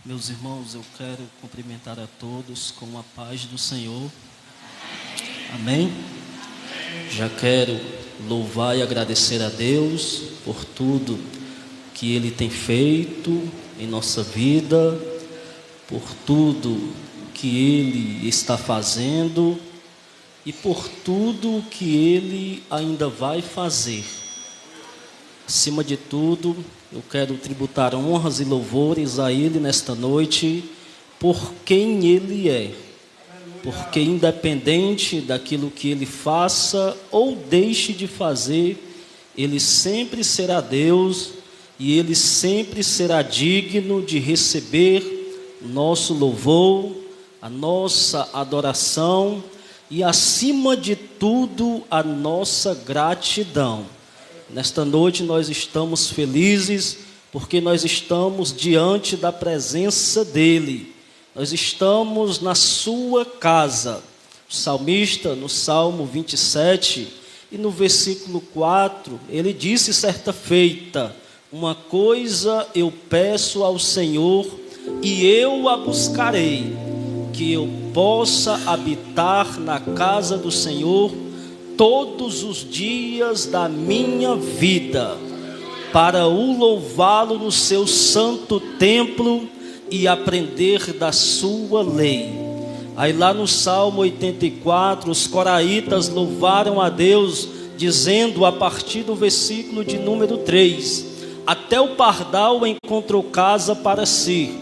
Meus irmãos, eu quero cumprimentar a todos com a paz do Senhor. Amém? Já quero louvar e agradecer a Deus por tudo que Ele tem feito em nossa vida, por tudo que Ele está fazendo e por tudo que Ele ainda vai fazer. Acima de tudo, eu quero tributar honras e louvores a Ele nesta noite, por quem Ele é. Porque independente daquilo que Ele faça ou deixe de fazer, Ele sempre será Deus e Ele sempre será digno de receber nosso louvor, a nossa adoração e, acima de tudo, a nossa gratidão. Nesta noite nós estamos felizes porque nós estamos diante da presença dEle. Nós estamos na sua casa. O salmista, no Salmo 27 e no versículo 4, ele disse certa feita: uma coisa eu peço ao Senhor e eu a buscarei, que eu possa habitar na casa do Senhor todos os dias da minha vida, para o louvá-lo no seu santo templo e aprender da sua lei. Aí lá no Salmo 84, os coraitas louvaram a Deus, dizendo a partir do versículo de número 3: até o pardal encontrou casa para si,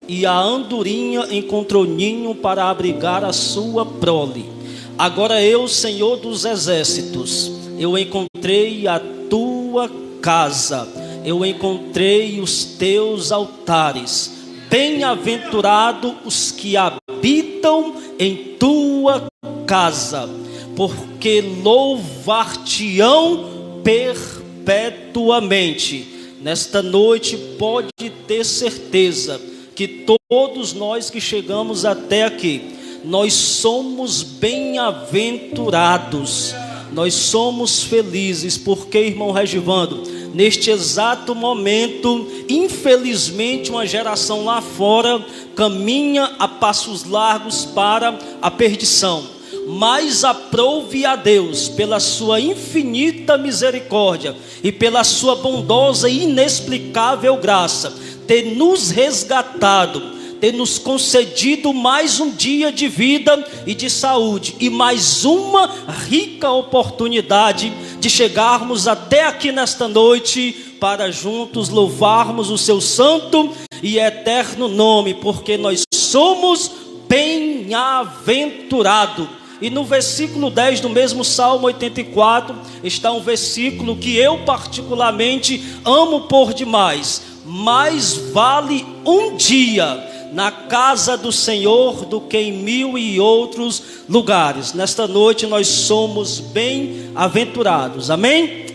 e a andorinha encontrou ninho para abrigar a sua prole. Agora eu, Senhor dos exércitos, eu encontrei a tua casa, eu encontrei os teus altares. Bem-aventurado os que habitam em tua casa, porque louvar-te-ão perpetuamente. Nesta noite pode ter certeza que todos nós que chegamos até aqui, nós somos bem-aventurados, nós somos felizes, porque, irmão Regivando, neste exato momento, infelizmente, uma geração lá fora caminha a passos largos para a perdição. Mas aprouve a Deus, pela sua infinita misericórdia e pela sua bondosa e inexplicável graça, ter nos resgatado, ter nos concedido mais um dia de vida e de saúde, e mais uma rica oportunidade de chegarmos até aqui nesta noite, para juntos louvarmos o seu santo e eterno nome, porque nós somos bem-aventurados. E no versículo 10 do mesmo Salmo 84, está um versículo que eu particularmente amo por demais: mais vale um dia na casa do Senhor do que em 1000 e outros lugares. Nesta noite nós somos bem-aventurados, amém?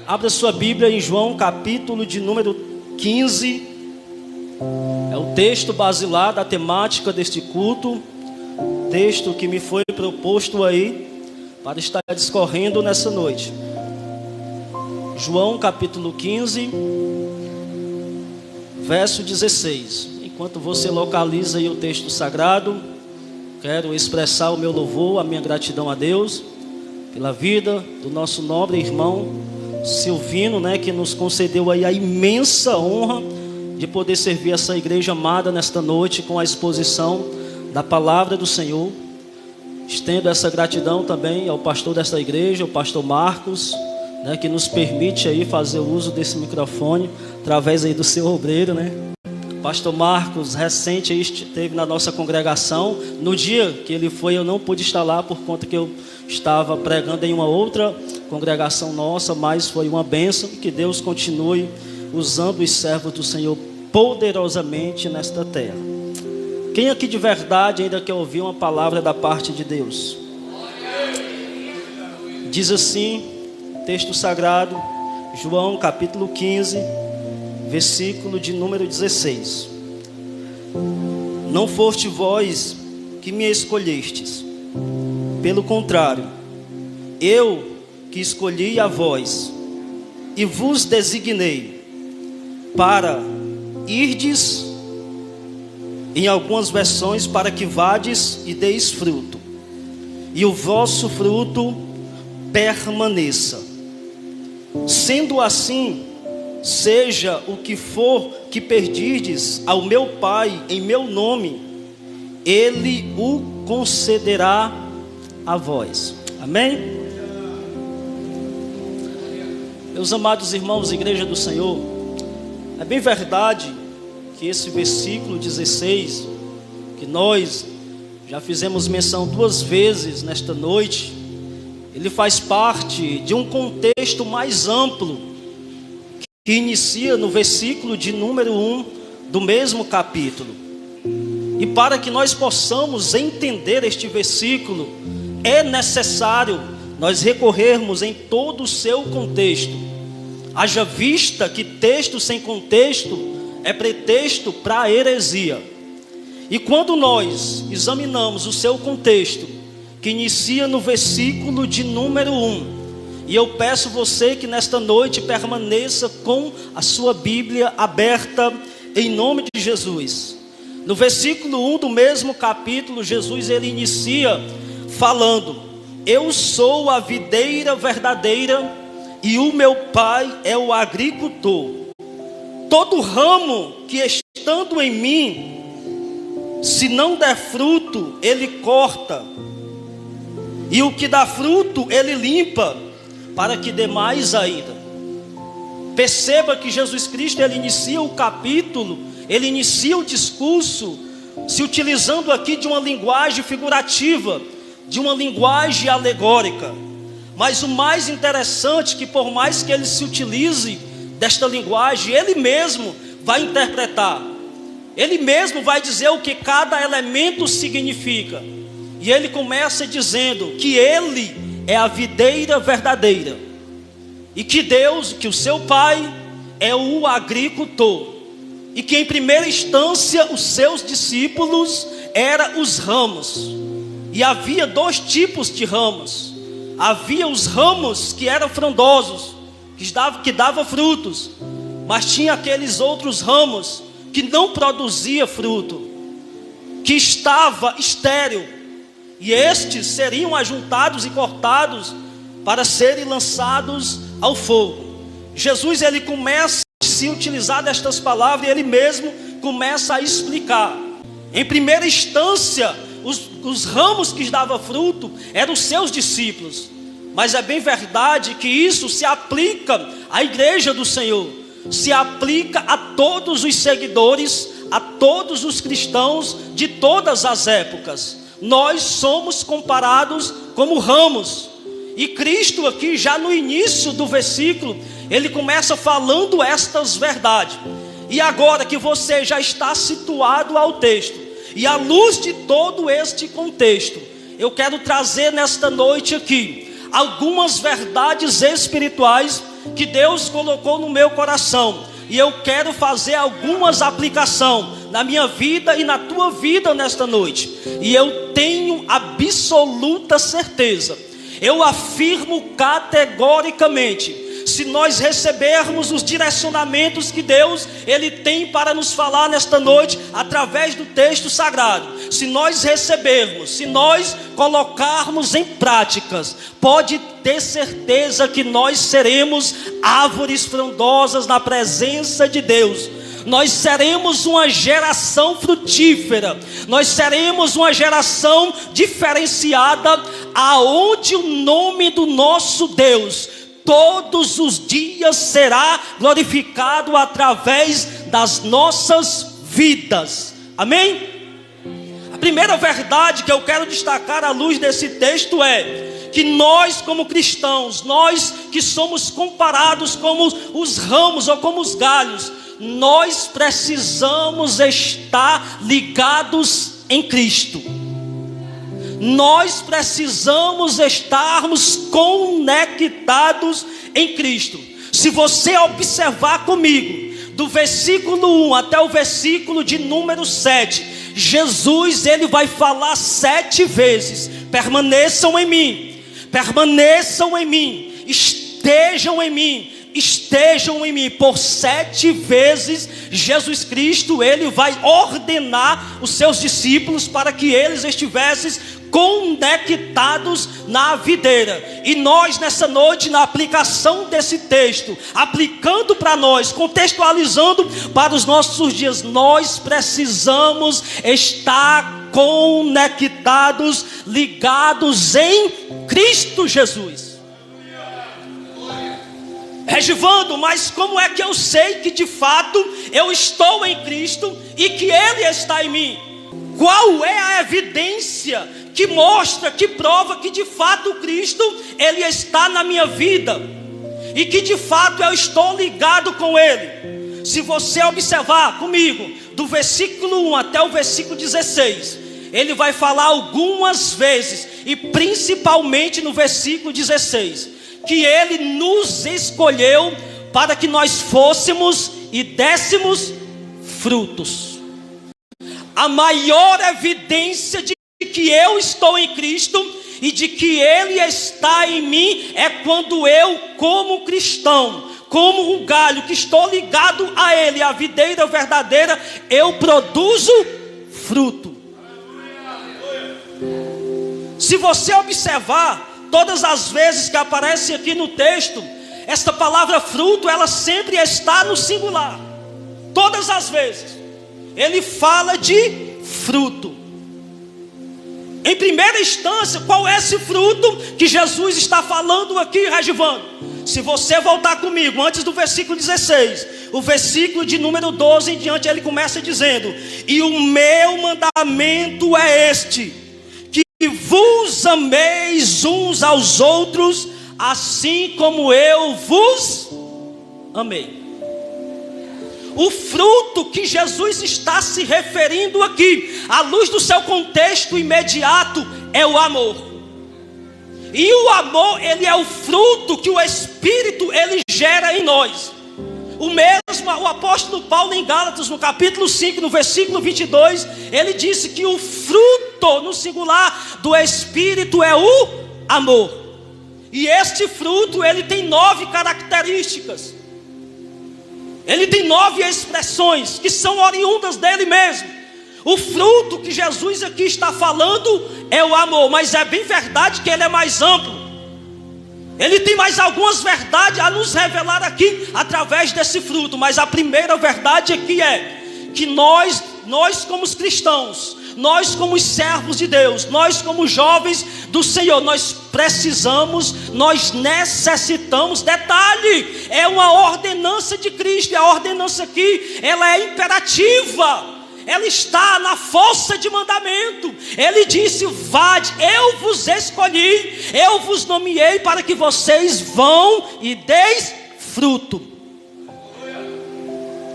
Abra sua Bíblia em João capítulo de número 15, é o texto basilar da temática deste culto, texto que me foi proposto aí para estar discorrendo nessa noite. João capítulo 15, verso 16. Enquanto você localiza aí o texto sagrado, quero expressar o meu louvor, a minha gratidão a Deus pela vida do nosso nobre irmão Silvino, que nos concedeu aí a imensa honra de poder servir essa igreja amada nesta noite com a exposição da palavra do Senhor. Estendo essa gratidão também ao pastor desta igreja, o pastor Marcos, que nos permite aí fazer o uso desse microfone através aí do seu obreiro, Pastor Marcos, recente, esteve na nossa congregação. No dia que ele foi, eu não pude estar lá por conta que eu estava pregando em uma outra congregação nossa, mas foi uma bênção. Que Deus continue usando os servos do Senhor poderosamente nesta terra. Quem aqui de verdade ainda quer ouvir uma palavra da parte de Deus? Diz assim, texto sagrado, João capítulo 15, versículo de número 16: não foste vós que me escolhestes, pelo contrário, eu que escolhi a vós e vos designei para irdes em algumas versões, para que vades e deis fruto, e o vosso fruto permaneça. Sendo assim, seja o que for que pedirdes ao meu Pai em meu nome, Ele o concederá a vós. Amém? Meus amados irmãos, igreja do Senhor, é bem verdade que esse versículo 16, que nós já fizemos menção 2 vezes nesta noite, ele faz parte de um contexto mais amplo, que inicia no versículo de número 1 do mesmo capítulo. E para que nós possamos entender este versículo, é necessário nós recorrermos em todo o seu contexto. Haja vista que texto sem contexto é pretexto para a heresia. E quando nós examinamos o seu contexto, que inicia no versículo de número 1, e eu peço você que nesta noite permaneça com a sua Bíblia aberta em nome de Jesus. No versículo 1 do mesmo capítulo, Jesus ele inicia falando: eu sou a videira verdadeira e o meu Pai é o agricultor. Todo ramo que estando em mim, se não der fruto, ele corta, e o que dá fruto, ele limpa, para que dê mais ainda. Perceba que Jesus Cristo, ele inicia o capítulo, ele inicia o discurso, se utilizando aqui de uma linguagem figurativa, de uma linguagem alegórica. Mas o mais interessante, que por mais que ele se utilize desta linguagem, ele mesmo vai interpretar, ele mesmo vai dizer o que cada elemento significa. E ele começa dizendo que ele é a videira verdadeira, e que Deus, que o seu Pai é o agricultor, e que em primeira instância os seus discípulos eram os ramos. E havia 2 tipos de ramos. Havia os ramos que eram frondosos, que davam frutos, mas tinha aqueles outros ramos que não produzia fruto, que estava estéril, e estes seriam ajuntados e cortados para serem lançados ao fogo. Jesus ele começa a se utilizar destas palavras, e ele mesmo começa a explicar. Em primeira instância, os ramos que davam fruto eram os seus discípulos, mas é bem verdade que isso se aplica à igreja do Senhor, se aplica a todos os seguidores, a todos os cristãos de todas as épocas. Nós somos comparados como ramos, e Cristo aqui já no início do versículo, ele começa falando estas verdades. E agora que você já está situado ao texto, e à luz de todo este contexto, eu quero trazer nesta noite aqui algumas verdades espirituais que Deus colocou no meu coração, e eu quero fazer algumas aplicações na minha vida e na tua vida nesta noite. E eu tenho absoluta certeza, eu afirmo categoricamente, se nós recebermos os direcionamentos que Deus ele tem para nos falar nesta noite através do texto sagrado, se nós recebermos, se nós colocarmos em práticas, pode ter certeza que nós seremos árvores frondosas na presença de Deus. Nós seremos uma geração frutífera, nós seremos uma geração diferenciada, aonde o nome do nosso Deus todos os dias será glorificado através das nossas vidas. Amém? A primeira verdade que eu quero destacar à luz desse texto é que nós como cristãos, nós que somos comparados como os ramos ou como os galhos, nós precisamos estar ligados em Cristo. Nós precisamos estarmos conectados em Cristo. Se você observar comigo, do versículo 1 até o versículo de número 7, Jesus ele vai falar 7 vezes: permaneçam em mim, estejam em mim, estejam em mim. Por 7 vezes Jesus Cristo, ele vai ordenar os seus discípulos para que eles estivessem conectados na videira. E nós nessa noite, na aplicação desse texto, aplicando para nós, contextualizando para os nossos dias, nós precisamos estar conectados, ligados em Cristo Jesus. Regivando, mas como é que eu sei que de fato eu estou em Cristo e que Ele está em mim? Qual é a evidência que mostra, que prova que de fato Cristo, Ele está na minha vida e que de fato eu estou ligado com Ele? Se você observar comigo, do versículo 1 até o versículo 16, Ele vai falar algumas vezes, e principalmente no versículo 16, que Ele nos escolheu para que nós fôssemos e dessemos frutos. A maior evidência de que eu estou em Cristo e de que Ele está em mim é quando eu, como cristão, como um galho que estou ligado a Ele, a videira verdadeira, eu produzo fruto. Se você observar, todas as vezes que aparece aqui no texto, esta palavra fruto, ela sempre está no singular. Todas as vezes ele fala de fruto. Em primeira instância, qual é esse fruto que Jesus está falando aqui, Regivando? Se você voltar comigo, antes do versículo 16, o versículo de número 12 em diante, ele começa dizendo: e o meu mandamento é este, que vos ameis uns aos outros, assim como eu vos amei. O fruto que Jesus está se referindo aqui, à luz do seu contexto imediato, é o amor. E o amor, ele é o fruto que o Espírito, ele gera em nós. O mesmo, o apóstolo Paulo em Gálatas, no capítulo 5, no versículo 22, ele disse que o fruto, no singular, do Espírito é o amor. E este fruto, ele tem 9 características. Ele tem 9 expressões que são oriundas dele mesmo. O fruto que Jesus aqui está falando é o amor, mas é bem verdade que ele é mais amplo. Ele tem mais algumas verdades a nos revelar aqui através desse fruto. Mas a primeira verdade aqui é que nós como os cristãos, nós como os servos de Deus, nós como jovens do Senhor, nós precisamos, nós necessitamos, detalhe, é uma ordenança de Cristo. E a ordenança aqui, ela é imperativa, ela está na força de mandamento. Ele disse: vade, eu vos escolhi, eu vos nomeei para que vocês vão e deis fruto.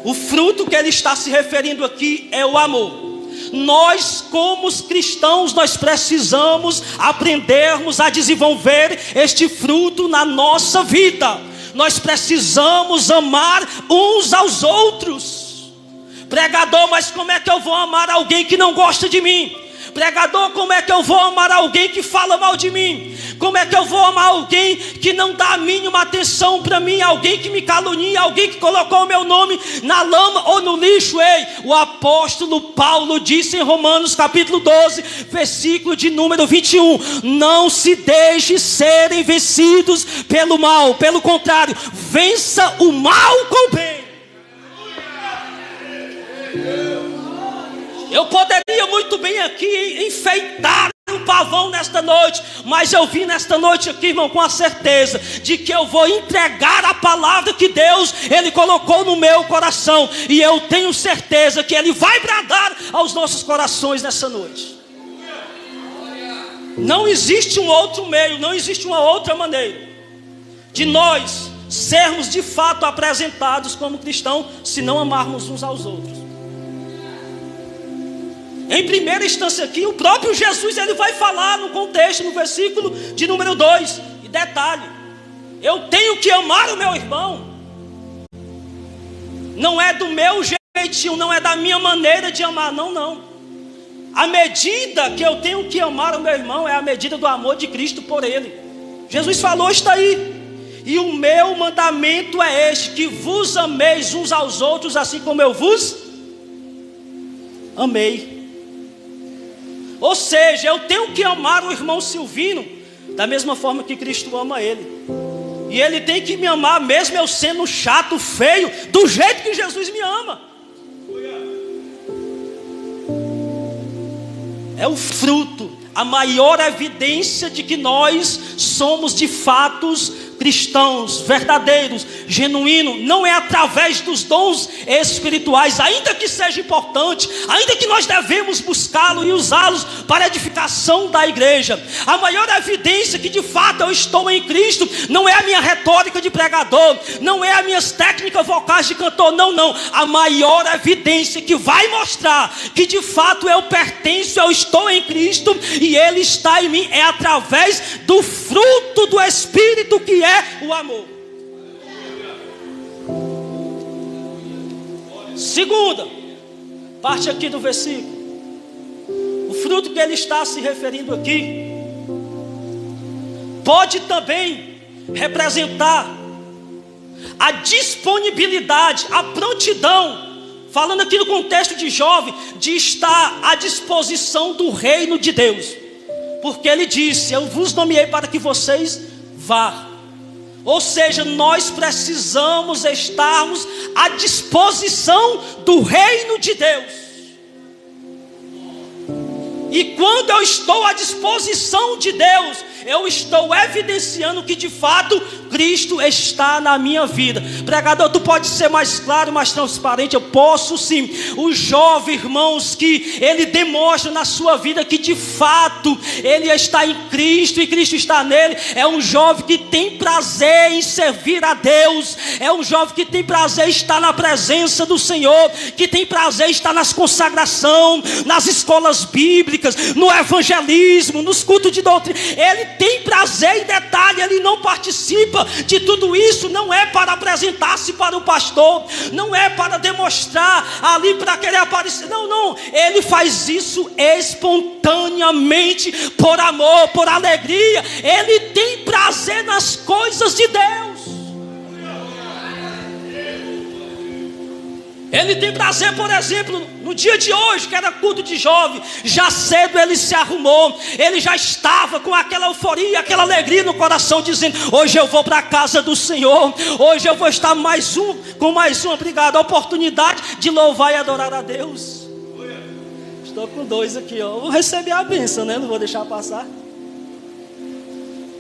O fruto que ele está se referindo aqui é o amor. Nós como os cristãos, nós precisamos aprendermos a desenvolver este fruto na nossa vida. Nós precisamos amar uns aos outros. Pregador, mas como é que eu vou amar alguém que não gosta de mim? Pregador, como é que eu vou amar alguém que fala mal de mim? Como é que eu vou amar alguém que não dá a mínima atenção para mim? Alguém que me calunia, alguém que colocou o meu nome na lama ou no lixo? Ei, o apóstolo Paulo disse em Romanos capítulo 12, versículo de número 21, não se deixe serem vencidos pelo mal, pelo contrário, vença o mal com o bem. Eu poderia muito bem aqui enfeitar um pavão nesta noite, mas eu vim nesta noite aqui, irmão, com a certeza de que eu vou entregar a palavra que Deus, Ele colocou no meu coração, e eu tenho certeza que Ele vai bradar aos nossos corações nessa noite. Não existe um outro meio, não existe uma outra maneira de nós sermos de fato apresentados como cristãos, se não amarmos uns aos outros. Em primeira instância aqui, o próprio Jesus, ele vai falar no contexto, no versículo de número 2. E detalhe, eu tenho que amar o meu irmão. Não é do meu jeitinho, não é da minha maneira de amar, não. A medida que eu tenho que amar o meu irmão é a medida do amor de Cristo por ele. Jesus falou, está aí. E o meu mandamento é este, que vos ameis uns aos outros, assim como eu vos amei. Ou seja, eu tenho que amar o irmão Silvino da mesma forma que Cristo ama ele. E ele tem que me amar mesmo eu sendo chato, feio, do jeito que Jesus me ama. É o fruto, a maior evidência de que nós somos de fatos cristãos, verdadeiros, genuínos. Não é através dos dons espirituais, ainda que seja importante, ainda que nós devemos buscá-los e usá-los para a edificação da igreja. A maior evidência que de fato eu estou em Cristo não é a minha retórica de pregador, não é as minhas técnicas vocais de cantor, não. A maior evidência que vai mostrar que de fato eu pertenço, eu estou em Cristo e Ele está em mim, é através do fruto do Espírito, que é o amor. Segunda parte aqui do versículo, o fruto que ele está se referindo aqui pode também representar a disponibilidade, a prontidão, falando aqui no contexto de jovem, de estar à disposição do reino de Deus, porque ele disse: eu vos nomeei para que vocês vá. Ou seja, nós precisamos estarmos à disposição do reino de Deus. E quando eu estou à disposição de Deus, eu estou evidenciando que de fato Cristo está na minha vida. Pregador, tu pode ser mais claro, mais transparente? Eu posso sim. O jovem, irmãos, que ele demonstra na sua vida que de fato ele está em Cristo e Cristo está nele, é um jovem que tem prazer em servir a Deus, é um jovem que tem prazer em estar na presença do Senhor, que tem prazer em estar nas consagrações, nas escolas bíblicas, no evangelismo, nos cultos de doutrina. Ele tem prazer em detalhe, ele não participa de tudo isso, não é para apresentar-se para o pastor, não é para demonstrar ali para querer aparecer, não, ele faz isso espontaneamente, por amor, por alegria. Ele tem prazer nas coisas de Deus. Ele tem prazer, por exemplo, no dia de hoje, que era culto de jovem, já cedo ele se arrumou, ele já estava com aquela euforia, aquela alegria no coração, dizendo: hoje eu vou para a casa do Senhor, hoje eu vou estar com mais uma, obrigado, a oportunidade de louvar e adorar a Deus. Estou com dois aqui, ó. Vou receber a bênção, né? Não vou deixar passar.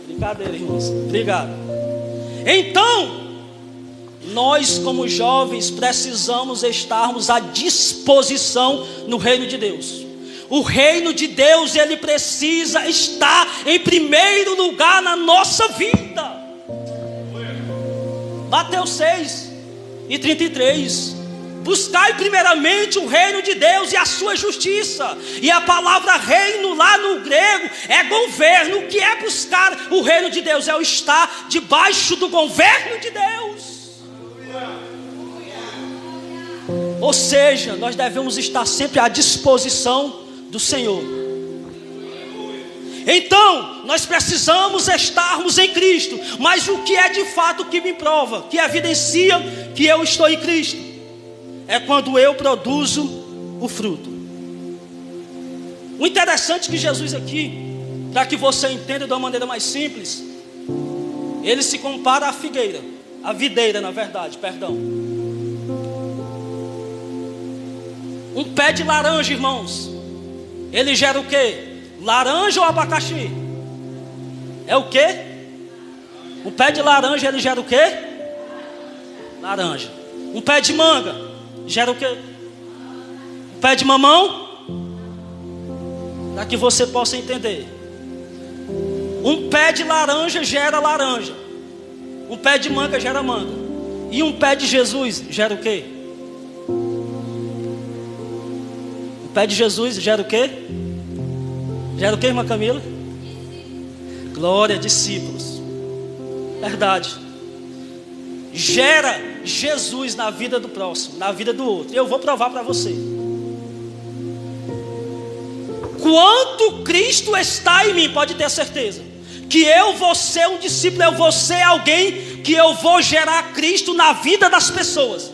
Brincadeira, irmãos, obrigado. Então, nós como jovens precisamos estarmos à disposição no reino de Deus. O reino de Deus, ele precisa estar em primeiro lugar na nossa vida. Mateus 6:33. Buscai primeiramente o reino de Deus e a sua justiça. E a palavra reino lá no grego é governo. O que é buscar o reino de Deus? É o estar debaixo do governo de Deus. Ou seja, nós devemos estar sempre à disposição do Senhor. Então, nós precisamos estarmos em Cristo. Mas o que é de fato que me prova, que evidencia que eu estou em Cristo? É quando eu produzo o fruto. O interessante é que Jesus aqui, para que você entenda de uma maneira mais simples, ele se compara à figueira, à videira, na verdade, perdão. Um pé de laranja, irmãos, ele gera o quê? Laranja ou abacaxi? É o quê? Um pé de laranja, ele gera o quê? Laranja. Um pé de manga gera o quê? Um pé de mamão? Para que você possa entender. Um pé de laranja gera laranja. Um pé de manga gera manga. E um pé de Jesus gera o quê? O pé de Jesus gera o quê? Gera o quê, irmã Camila? Glória, discípulos. Verdade. Gera Jesus na vida do próximo, na vida do outro. Eu vou provar para você. Quanto Cristo está em mim, pode ter certeza que eu vou ser um discípulo, eu vou ser alguém que eu vou gerar Cristo na vida das pessoas.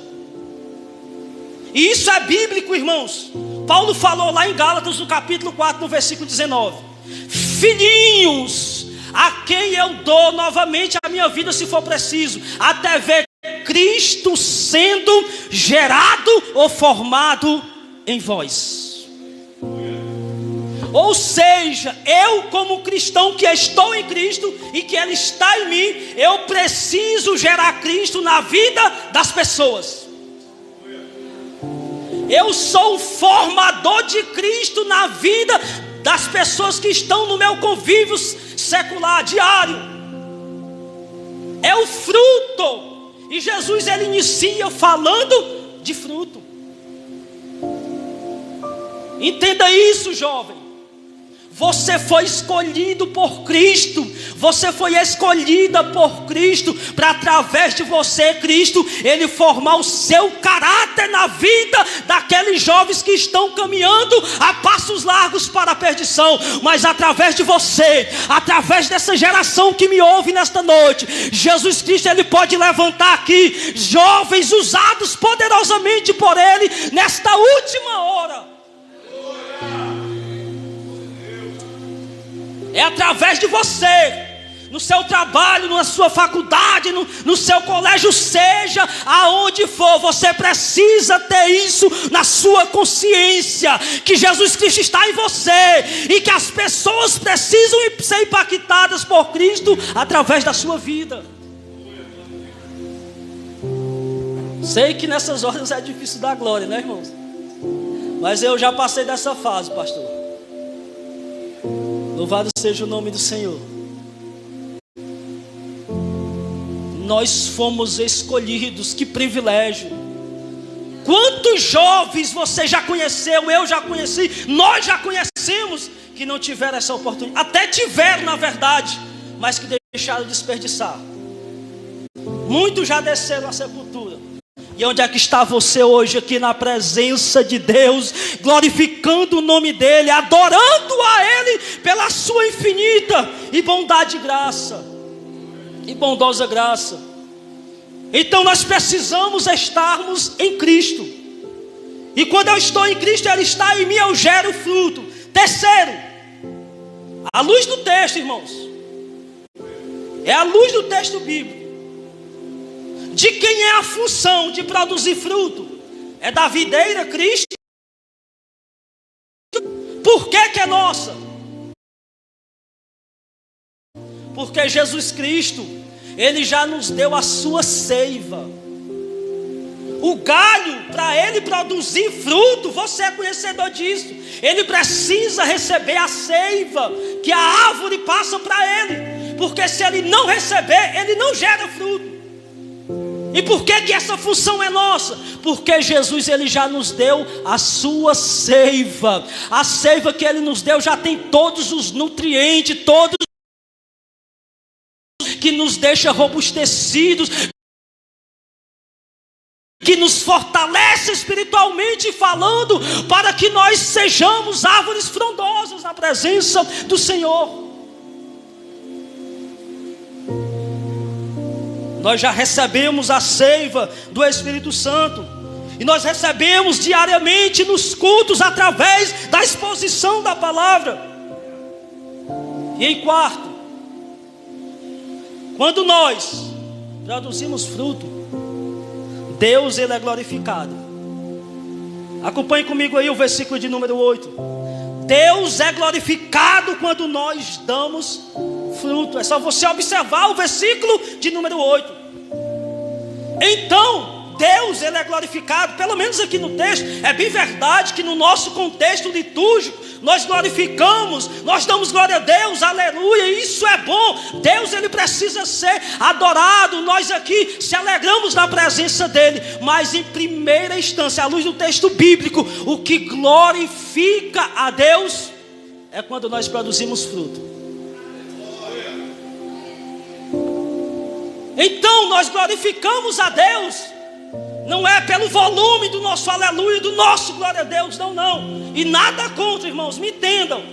E isso é bíblico, irmãos. Paulo falou lá em Gálatas, no capítulo 4, no versículo 19: filhinhos, a quem eu dou novamente a minha vida, se for preciso, até ver Cristo sendo gerado ou formado em vós. Ou seja, eu como cristão que estou em Cristo e que Ele está em mim, eu preciso gerar Cristo na vida das pessoas. Eu sou o formador de Cristo na vida das pessoas que estão no meu convívio secular, diário. É o fruto. E Jesus, ele inicia falando de fruto. Entenda isso, jovem. Você foi escolhido por Cristo. Você foi escolhida por Cristo para, através de você, Cristo, Ele formar o seu caráter na vida daqueles jovens que estão caminhando a passos largos para a perdição. Mas através de você, através dessa geração que me ouve nesta noite, Jesus Cristo, Ele pode levantar aqui jovens usados poderosamente por Ele nesta última hora. É através de você, no seu trabalho, na sua faculdade, no seu colégio, seja aonde for, você precisa ter isso na sua consciência, que Jesus Cristo está em você, e que as pessoas precisam ser impactadas por Cristo através da sua vida. Sei que nessas horas é difícil dar glória, né, irmãos? Mas eu já passei dessa fase, pastor. Louvado seja o nome do Senhor. Nós fomos escolhidos, que privilégio. Quantos jovens você já conheceu, eu já conheci, nós já conhecemos, que não tiveram essa oportunidade. Até tiveram, na verdade, mas que deixaram de desperdiçar. Muitos já desceram à sepultura. E onde é que está você hoje aqui na presença de Deus, glorificando o nome dEle, adorando a Ele pela sua infinita e bondade e graça, e bondosa graça. Então nós precisamos estarmos em Cristo. E quando eu estou em Cristo, Ele está em mim, eu gero fruto. Terceiro, à luz do texto, irmãos, é a luz do texto bíblico. De quem é a função de produzir fruto? É da videira Cristo. Por que é nossa? Porque Jesus Cristo, Ele já nos deu a sua seiva. O galho, para ele produzir fruto, você é conhecedor disso, ele precisa receber a seiva que a árvore passa para ele. Porque se ele não receber, ele não gera fruto. E por que essa função é nossa? Porque Jesus, Ele já nos deu a sua seiva. A seiva que Ele nos deu já tem todos os nutrientes, todos que nos deixa robustecidos, que nos fortalece espiritualmente falando, para que nós sejamos árvores frondosas na presença do Senhor. Nós já recebemos a seiva do Espírito Santo. E nós recebemos diariamente nos cultos, através da exposição da palavra. E em quarto, quando nós produzimos fruto, Deus, Ele é glorificado. Acompanhe comigo aí o versículo de número 8. Deus é glorificado quando nós damos fruto. É só você observar o versículo de número 8. Então, Deus, Ele é glorificado, pelo menos aqui no texto. É bem verdade que no nosso contexto litúrgico, nós glorificamos, nós damos glória a Deus, aleluia, isso é bom. Deus, Ele precisa ser adorado. Nós aqui se alegramos na presença dEle. Mas em primeira instância, à luz do texto bíblico, o que glorifica a Deus é quando nós produzimos fruto. Então nós glorificamos a Deus, não é pelo volume do nosso aleluia, do nosso glória a Deus, não. E nada contra, irmãos, me entendam.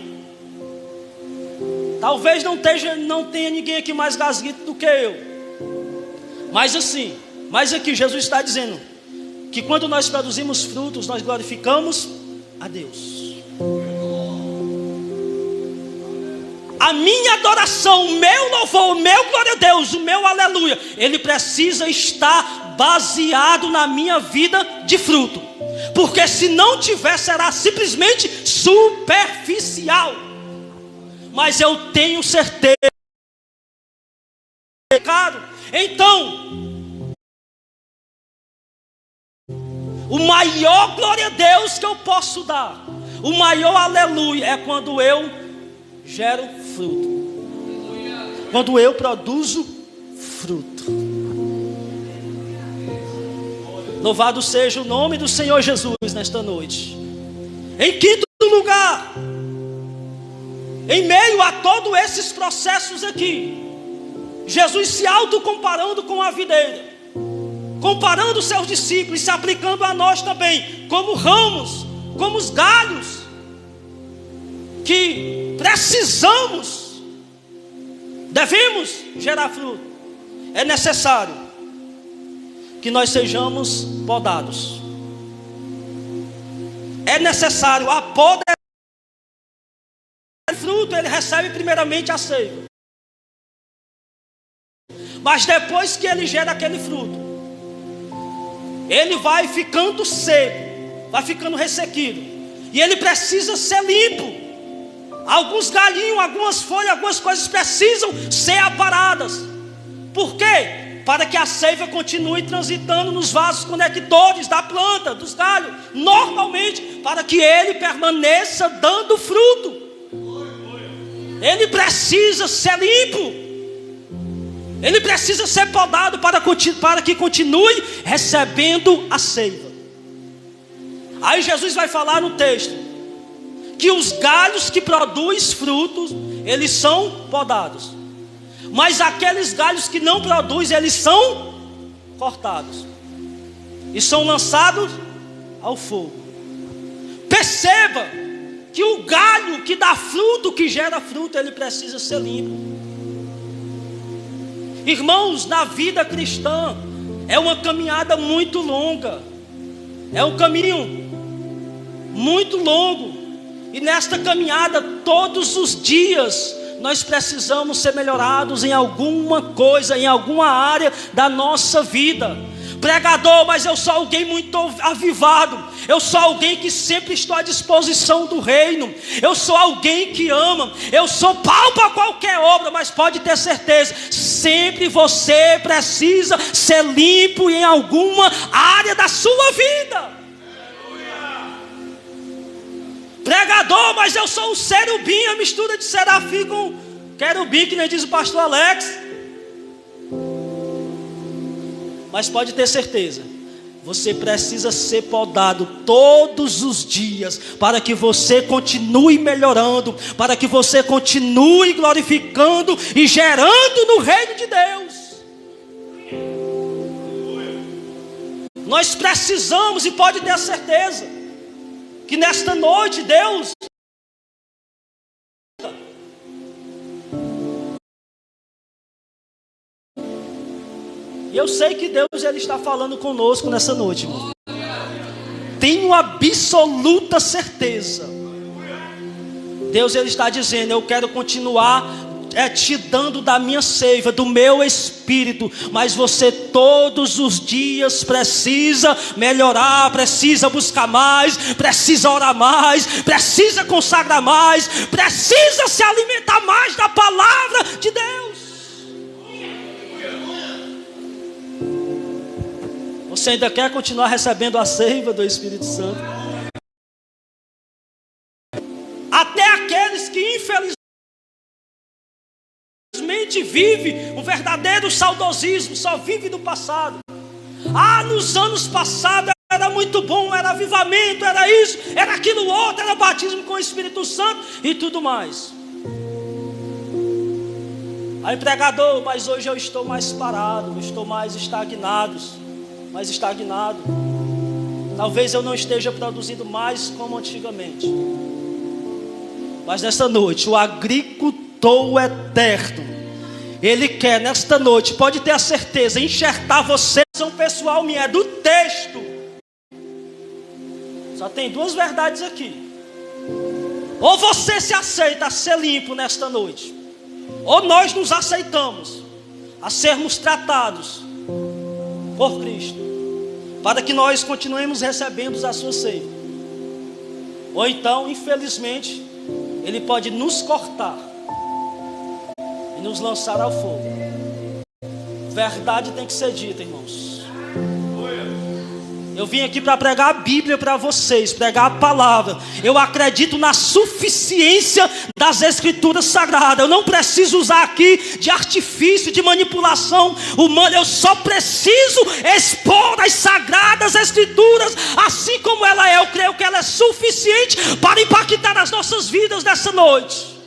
Talvez não tenha ninguém aqui mais gasguito do que eu. Mas aqui Jesus está dizendo que quando nós produzimos frutos, nós glorificamos a Deus. A minha adoração, o meu louvor, o meu glória a Deus, o meu aleluia, ele precisa estar baseado na minha vida de fruto. Porque se não tiver, será simplesmente superficial. Mas eu tenho certeza. Então, o maior glória a Deus que eu posso dar, o maior aleluia, é quando eu gero fruto, quando eu produzo fruto. Louvado seja o nome do Senhor Jesus nesta noite. Em quinto lugar, em meio a todos esses processos aqui, Jesus se autocomparando com a videira, comparando seus discípulos, se aplicando a nós também, como ramos, como os galhos, que precisamos, devemos gerar fruto. É necessário que nós sejamos podados. É necessário a poda. O fruto ele recebe primeiramente a seiva, mas depois que ele gera aquele fruto, ele vai ficando seco, vai ficando ressequido, e ele precisa ser limpo. Alguns galhinhos, algumas folhas, algumas coisas precisam ser aparadas. Por quê? Para que a seiva continue transitando nos vasos conectores da planta, dos galhos, normalmente, para que ele permaneça dando fruto. Ele precisa ser limpo, ele precisa ser podado para que continue recebendo a seiva. Aí Jesus vai falar no texto que os galhos que produzem frutos, eles são podados, mas aqueles galhos que não produzem, eles são cortados e são lançados ao fogo. Perceba que o galho que dá fruto, que gera fruto, ele precisa ser limpo. Irmãos, na vida cristã é uma caminhada muito longa, é um caminho muito longo. E nesta caminhada, todos os dias, nós precisamos ser melhorados em alguma coisa, em alguma área da nossa vida. Pregador, mas eu sou alguém muito avivado, eu sou alguém que sempre estou à disposição do reino, eu sou alguém que ama, eu sou pau para qualquer obra, mas pode ter certeza, sempre você precisa ser limpo em alguma área da sua vida. Pregador, mas eu sou um serubim, a mistura de serafim com querubim, que nem diz o pastor Alex. Mas pode ter certeza, você precisa ser podado todos os dias, para que você continue melhorando, para que você continue glorificando e gerando no reino de Deus. Nós precisamos, e pode ter certeza, que nesta noite Deus e eu sei que Deus ele está falando conosco nessa noite, irmão. Tenho absoluta certeza. Deus ele está dizendo: eu quero continuar te dando da minha seiva, do meu espírito, mas você todos os dias precisa melhorar, precisa buscar mais, precisa orar mais, precisa consagrar mais, precisa se alimentar mais da palavra de Deus. Você ainda quer continuar recebendo a seiva do Espírito Santo? Até aqueles que infelizmente vive um verdadeiro saudosismo, só vive do passado. Nos anos passados era muito bom, era avivamento, era isso, era aquilo outro, era batismo com o Espírito Santo e tudo mais. Aí pregador, mas hoje eu estou mais parado, eu estou mais estagnado. Talvez eu não esteja produzindo mais como antigamente. Mas nessa noite, o agricultor o eterno, Ele quer nesta noite, pode ter a certeza, enxertar você. São pessoal minha, é do texto. Só tem duas verdades aqui. Ou você se aceita a ser limpo nesta noite, ou nós nos aceitamos a sermos tratados por Cristo, para que nós continuemos recebendo a sua ceia. Ou então, infelizmente, Ele pode nos cortar e nos lançar ao fogo. Verdade tem que ser dita, irmãos. Eu vim aqui para pregar a Bíblia para vocês, pregar a palavra. Eu acredito na suficiência das Escrituras Sagradas. Eu não preciso usar aqui de artifício, de manipulação humana. Eu só preciso expor as Sagradas Escrituras assim como ela é. Eu creio que ela é suficiente para impactar as nossas vidas nessa noite.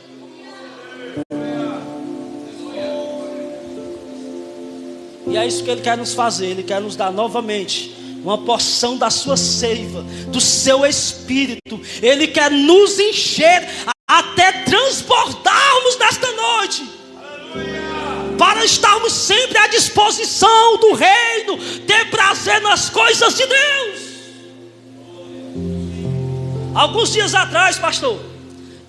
E é isso que Ele quer nos fazer. Ele quer nos dar novamente uma porção da sua seiva, do seu Espírito. Ele quer nos encher até transbordarmos nesta noite. Aleluia. Para estarmos sempre à disposição do reino, ter prazer nas coisas de Deus. Alguns dias atrás, pastor,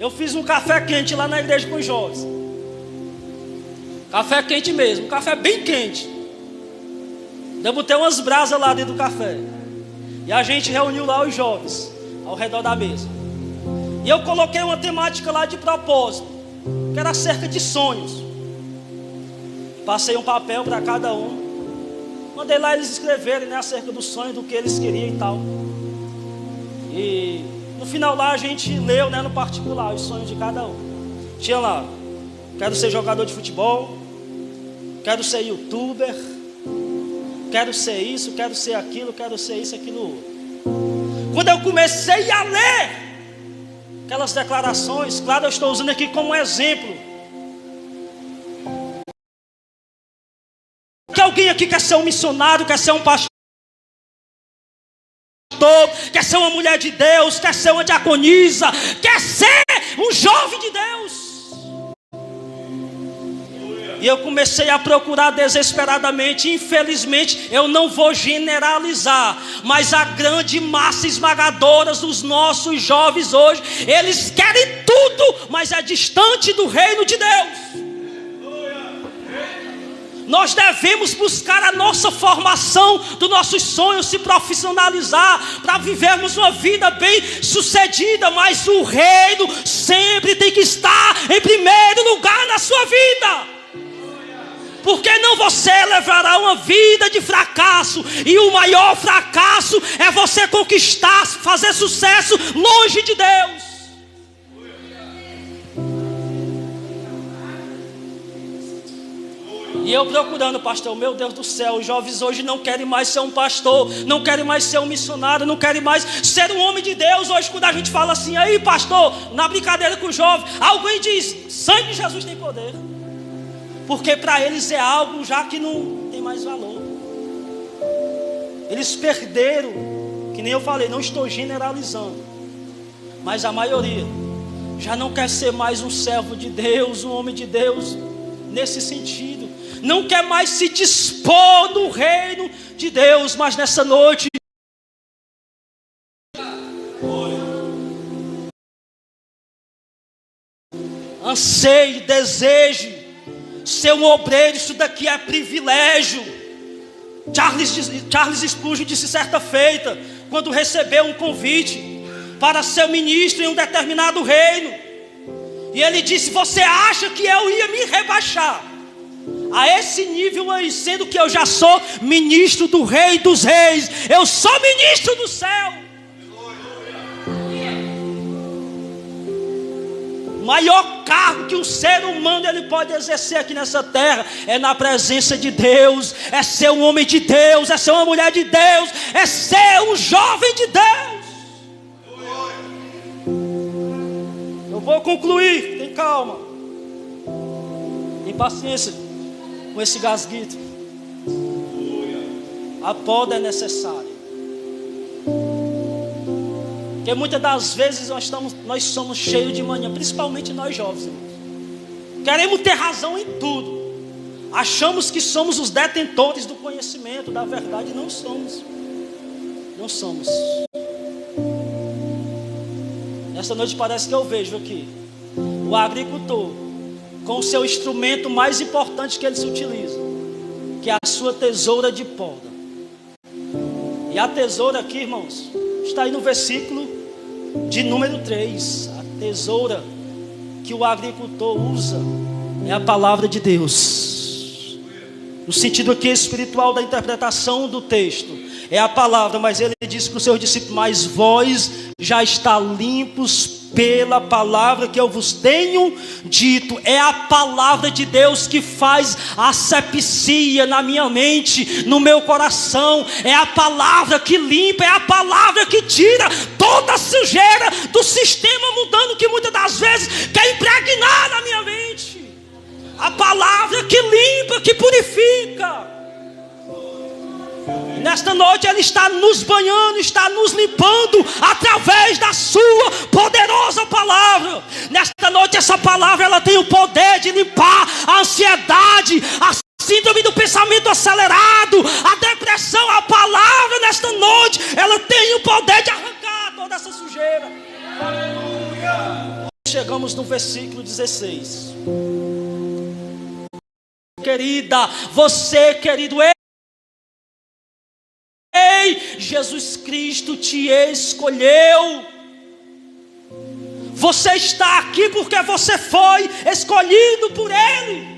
eu fiz um café quente lá na igreja com os jovens. Café quente mesmo, um café bem quente. Eu botei umas brasas lá dentro do café. E a gente reuniu lá os jovens ao redor da mesa. E eu coloquei uma temática lá de propósito, que era acerca de sonhos. Passei um papel para cada um. Mandei lá eles escreverem, né, acerca do sonho, do que eles queriam e tal. E no final lá a gente leu, né, no particular, os sonhos de cada um. Tinha lá: quero ser jogador de futebol, quero ser youtuber, quero ser isso, quero ser aquilo, quero ser isso, aquilo outro. Quando eu comecei a ler aquelas declarações, claro, eu estou usando aqui como exemplo. Que alguém aqui quer ser um missionário, quer ser um pastor, quer ser uma mulher de Deus, quer ser uma diaconisa, quer ser um jovem de Deus. E eu comecei a procurar desesperadamente. Infelizmente, eu não vou generalizar, mas a grande massa esmagadora dos nossos jovens hoje, eles querem tudo, mas é distante do reino de Deus. Nós devemos buscar a nossa formação dos nossos sonhos, se profissionalizar para vivermos uma vida bem sucedida, mas o reino sempre tem que estar em primeiro lugar na sua vida. Porque não você levará uma vida de fracasso, e o maior fracasso é você conquistar, fazer sucesso longe de Deus. E eu procurando, pastor, meu Deus do céu, os jovens hoje não querem mais ser um pastor, não querem mais ser um missionário, não querem mais ser um homem de Deus. Hoje quando a gente fala assim, aí pastor, na brincadeira com o jovem, alguém diz, sangue de Jesus tem poder. Porque para eles é algo já que não tem mais valor. Eles perderam, que nem eu falei, não estou generalizando, mas a maioria já não quer ser mais um servo de Deus, um homem de Deus, nesse sentido. Não quer mais se dispor no reino de Deus. Mas nessa noite, anseie, deseje ser um obreiro. Isso daqui é privilégio. Charles Spurgeon disse certa feita, quando recebeu um convite para ser ministro em um determinado reino, e ele disse, você acha que eu ia me rebaixar a esse nível aí, sendo que eu já sou ministro do Rei dos Reis, eu sou ministro do céu. O maior cargo que um ser humano ele pode exercer aqui nessa terra é na presença de Deus, é ser um homem de Deus, é ser uma mulher de Deus, é ser um jovem de Deus. Eu vou concluir, tem calma, tem paciência com esse gasguito. A poda é necessária, porque muitas das vezes nós somos cheios de manhã, principalmente nós jovens, irmãos. Queremos ter razão em tudo. Achamos que somos os detentores do conhecimento, da verdade. Não somos. Não somos. Esta noite parece que eu vejo aqui o agricultor com o seu instrumento mais importante que ele se utiliza, que é a sua tesoura de poda. E a tesoura aqui, irmãos, está aí no versículo de número 3. A tesoura que o agricultor usa é a palavra de Deus. No sentido aqui espiritual da interpretação do texto, é a palavra, mas ele disse para os seus discípulos: mas vós já está limpos pela palavra que eu vos tenho dito. É a palavra de Deus que faz asepsia na minha mente, no meu coração. É a palavra que limpa, é a palavra que tira toda a sujeira do sistema mundano que muitas das vezes quer impregnar na minha mente. A palavra que limpa, que purifica. Nesta noite Ele está nos banhando, está nos limpando através da sua poderosa palavra. Nesta noite essa palavra ela tem o poder de limpar a ansiedade, a síndrome do pensamento acelerado, a depressão. A palavra nesta noite ela tem o poder de arrancar toda essa sujeira. Aleluia. Chegamos no versículo 16. Querida, você, querido, Jesus Cristo te escolheu. Você está aqui porque você foi escolhido por Ele.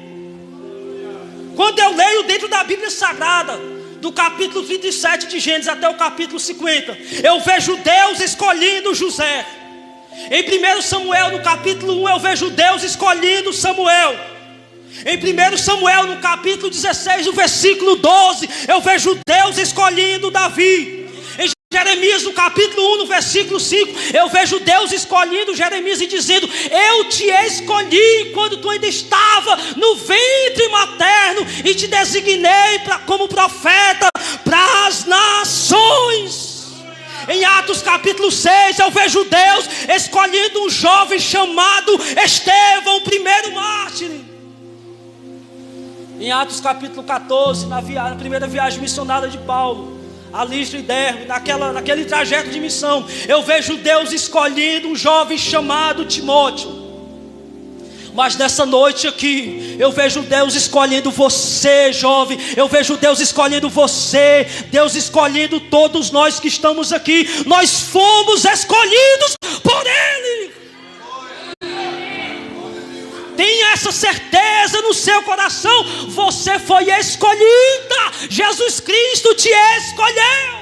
Quando eu leio dentro da Bíblia Sagrada, do capítulo 37 de Gênesis até o capítulo 50, eu vejo Deus escolhendo José. Em 1 Samuel, no capítulo 1, eu vejo Deus escolhendo Samuel. Em 1 Samuel, no capítulo 16, no versículo 12, eu vejo Deus escolhendo Davi. Em Jeremias, no capítulo 1, no versículo 5, eu vejo Deus escolhendo Jeremias e dizendo: eu te escolhi quando tu ainda estava no ventre materno e te designei como profeta para as nações. Em Atos capítulo 6, eu vejo Deus escolhendo um jovem chamado Estevão, o primeiro mártir. Em Atos capítulo 14, na primeira viagem missionária de Paulo a Listra e Derbe, naquele trajeto de missão, eu vejo Deus escolhendo um jovem chamado Timóteo. Mas nessa noite aqui, eu vejo Deus escolhendo você, jovem. Eu vejo Deus escolhendo você, Deus escolhendo todos nós que estamos aqui. Nós fomos escolhidos por Ele. Tenha essa certeza no seu coração. Você foi escolhida. Jesus Cristo te escolheu.